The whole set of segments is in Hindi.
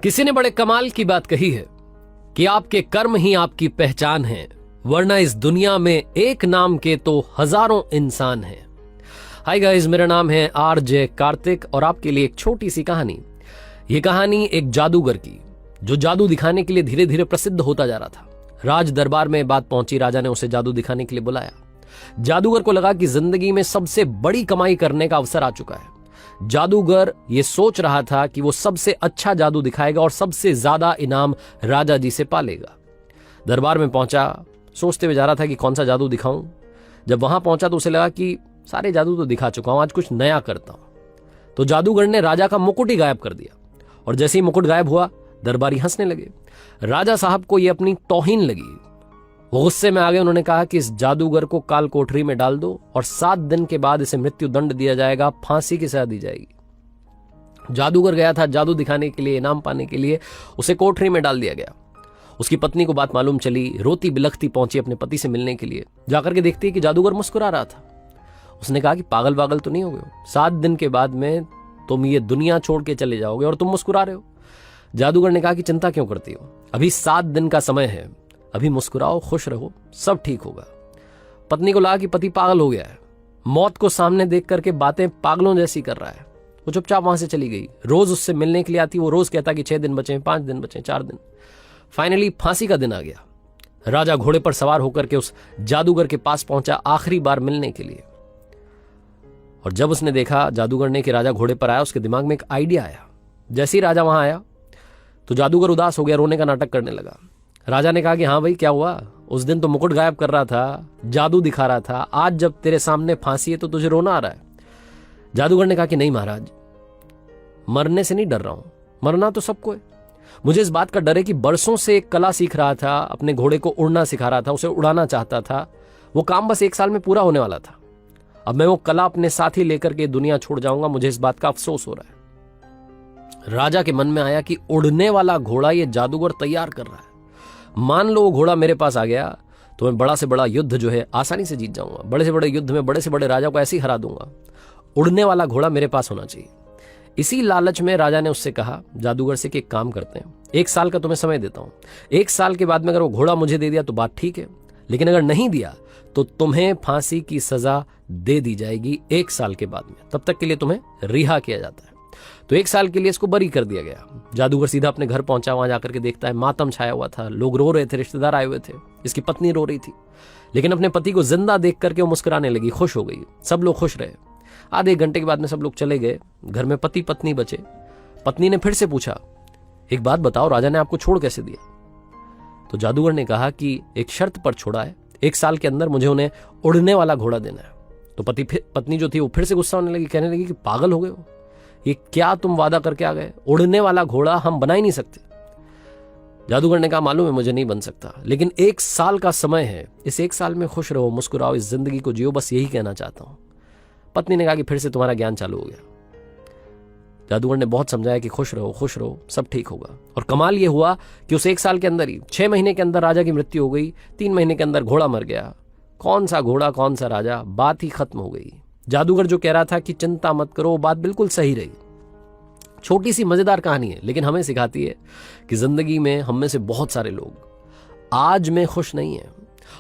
किसी ने बड़े कमाल की बात कही है कि आपके कर्म ही आपकी पहचान है, वरना इस दुनिया में एक नाम के तो हजारों इंसान हैं। हाय गाइस, मेरा नाम है आरजे कार्तिक और आपके लिए एक छोटी सी कहानी। ये कहानी एक जादूगर की, जो जादू दिखाने के लिए धीरे धीरे प्रसिद्ध होता जा रहा था। राज दरबार में बात पहुंची, राजा ने उसे जादू दिखाने के लिए बुलाया। जादूगर को लगा कि जिंदगी में सबसे बड़ी कमाई करने का अवसर आ चुका है। जादूगर ये सोच रहा था कि वो सबसे अच्छा जादू दिखाएगा और सबसे ज्यादा इनाम राजा जी से पालेगा। दरबार में पहुंचा, सोचते हुए जा रहा था कि कौन सा जादू दिखाऊं। जब वहां पहुंचा तो उसे लगा कि सारे जादू तो दिखा चुका हूं, आज कुछ नया करता हूं। तो जादूगर ने राजा का मुकुट ही गायब कर दिया और जैसे ही मुकुट गायब हुआ, दरबारी हंसने लगे। राजा साहब को यह अपनी तौहीन लगी। वो गुस्से में आ गए। उन्होंने कहा कि इस जादूगर को काल कोठरी में डाल दो और 7 दिन के बाद इसे मृत्यु दंड दिया जाएगा, फांसी की सजा दी जाएगी। जादूगर गया था जादू दिखाने के लिए, इनाम पाने के लिए, उसे कोठरी में डाल दिया गया। उसकी पत्नी को बात मालूम चली, रोती बिलखती पहुंची अपने पति से मिलने के लिए। जाकर के देखती है कि जादूगर मुस्कुरा रहा था। उसने कहा कि पागल पागल तो नहीं हो गए हो, 7 दिन के बाद में तुम ये दुनिया छोड़ के चले जाओगे और तुम मुस्कुरा रहे हो। जादूगर ने कहा कि चिंता क्यों करती हो, अभी 7 दिन का समय है, अभी मुस्कुराओ, खुश रहो, सब ठीक होगा। पत्नी को लगा कि पति पागल हो गया है, मौत को सामने देख करके बातें पागलों जैसी कर रहा है। वो चुपचाप वहां से चली गई। रोज उससे मिलने के लिए आती, वो रोज कहता कि 6 दिन बचे, 5 दिन बचे, 4 दिन। फाइनली फांसी का दिन आ गया। राजा घोड़े पर सवार होकर के उस जादूगर के पास पहुंचा आखिरी बार मिलने के लिए। और जब उसने देखा जादूगर ने कि राजा घोड़े पर आया, उसके दिमाग में एक आइडिया आया। जैसे ही राजा वहां आया तो जादूगर उदास हो गया, रोने का नाटक करने लगा। राजा ने कहा कि हाँ भाई, क्या हुआ? उस दिन तो मुकुट गायब कर रहा था, जादू दिखा रहा था, आज जब तेरे सामने फांसी है तो तुझे रोना आ रहा है। जादूगर ने कहा कि नहीं महाराज, मरने से नहीं डर रहा हूं, मरना तो सबको है। मुझे इस बात का डर है कि बरसों से एक कला सीख रहा था, अपने घोड़े को उड़ना सिखा रहा था, उसे उड़ाना चाहता था। वो काम बस 1 साल में पूरा होने वाला था। अब मैं वो कला अपने साथ ही लेकर के दुनिया छोड़ जाऊंगा, मुझे इस बात का अफसोस हो रहा है। राजा के मन में आया कि उड़ने वाला घोड़ा ये जादूगर तैयार कर रहा है। मान लो वो घोड़ा मेरे पास आ गया तो मैं बड़ा से बड़ा युद्ध जो है आसानी से जीत जाऊंगा। बड़े से बड़े युद्ध में बड़े से बड़े राजा को ऐसे ही हरा दूंगा। उड़ने वाला घोड़ा मेरे पास होना चाहिए। इसी लालच में राजा ने उससे कहा, जादूगर से, कि एक काम करते हैं, 1 साल का तुम्हें समय देता हूं। 1 साल के बाद में अगर वो घोड़ा मुझे दे दिया तो बात ठीक है, लेकिन अगर नहीं दिया तो तुम्हें फांसी की सजा दे दी जाएगी 1 साल के बाद में। तब तक के लिए तुम्हें रिहा किया जाता है। तो 1 साल के लिए इसको बरी कर दिया गया। जादूगर सीधा अपने घर पहुंचा। वहां जाकर के देखता है मातम छाया हुआ था, लोग रो रहे थे, रिश्तेदार आए हुए थे, इसकी पत्नी रो रही थी। लेकिन अपने पति को जिंदा देख करके वो मुस्कुराने लगी, खुश हो गई। सब लोग खुश रहे। आधे 1 घंटे के बाद में सब लोग चले गए। घर में पति पत्नी बचे। पत्नी ने फिर से पूछा, एक बात बताओ, राजा ने आपको छोड़ कैसे दिया? तो जादूगर ने कहा कि एक शर्त पर छोड़ा है, 1 साल के अंदर मुझे उन्हें उड़ने वाला घोड़ा देना है। तो पत्नी जो थी वो फिर से गुस्सा होने लगी, कहने लगी कि पागल हो गए हो, ये क्या तुम वादा करके आ गए? उड़ने वाला घोड़ा हम बना ही नहीं सकते। जादूगर ने कहा, मालूम है मुझे नहीं बन सकता, लेकिन 1 साल का समय है, इस 1 साल में खुश रहो, मुस्कुराओ, इस जिंदगी को जियो, बस यही कहना चाहता हूं। पत्नी ने कहा कि फिर से तुम्हारा ज्ञान चालू हो गया। जादूगर ने बहुत समझाया कि खुश रहो, सब ठीक होगा। और कमाल ये हुआ कि उस 1 साल के अंदर ही 6 महीने के अंदर राजा की मृत्यु हो गई। 3 महीने के अंदर घोड़ा मर गया। कौन सा घोड़ा, कौन सा राजा, बात ही खत्म हो गई। जादूगर जो कह रहा था कि चिंता मत करो, बात बिल्कुल सही रही। छोटी सी मजेदार कहानी है, लेकिन हमें सिखाती है कि जिंदगी में हम में से बहुत सारे लोग आज में खुश नहीं है।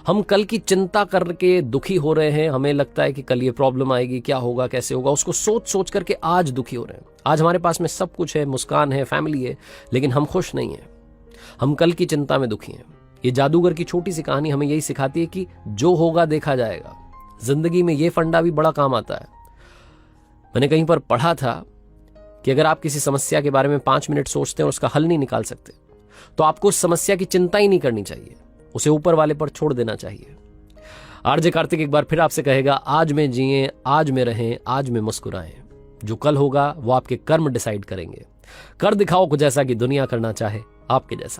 हम कल की चिंता करके दुखी हो रहे हैं। हमें लगता है कि कल ये प्रॉब्लम आएगी, क्या होगा, कैसे होगा, उसको सोच सोच करके आज दुखी हो रहे हैं। आज हमारे पास में सब कुछ है, मुस्कान है, फैमिली है, लेकिन हम खुश नहीं है। हम कल की चिंता में दुखी हैं। ये जादूगर की छोटी सी कहानी हमें यही सिखाती है कि जो होगा देखा जाएगा। जिंदगी में ये फंडा भी बड़ा काम आता है। मैंने कहीं पर पढ़ा था कि अगर आप किसी समस्या के बारे में 5 मिनट सोचते हैं और उसका हल नहीं निकाल सकते, तो आपको उस समस्या की चिंता ही नहीं करनी चाहिए, उसे ऊपर वाले पर छोड़ देना चाहिए। आरजे कार्तिक एक बार फिर आपसे कहेगा, आज में जिएं, आज में रहें, आज में मुस्कुराएं। जो कल होगा वो आपके कर्म डिसाइड करेंगे। कर दिखाओ कुछ ऐसा कि दुनिया करना चाहे आपके जैसा।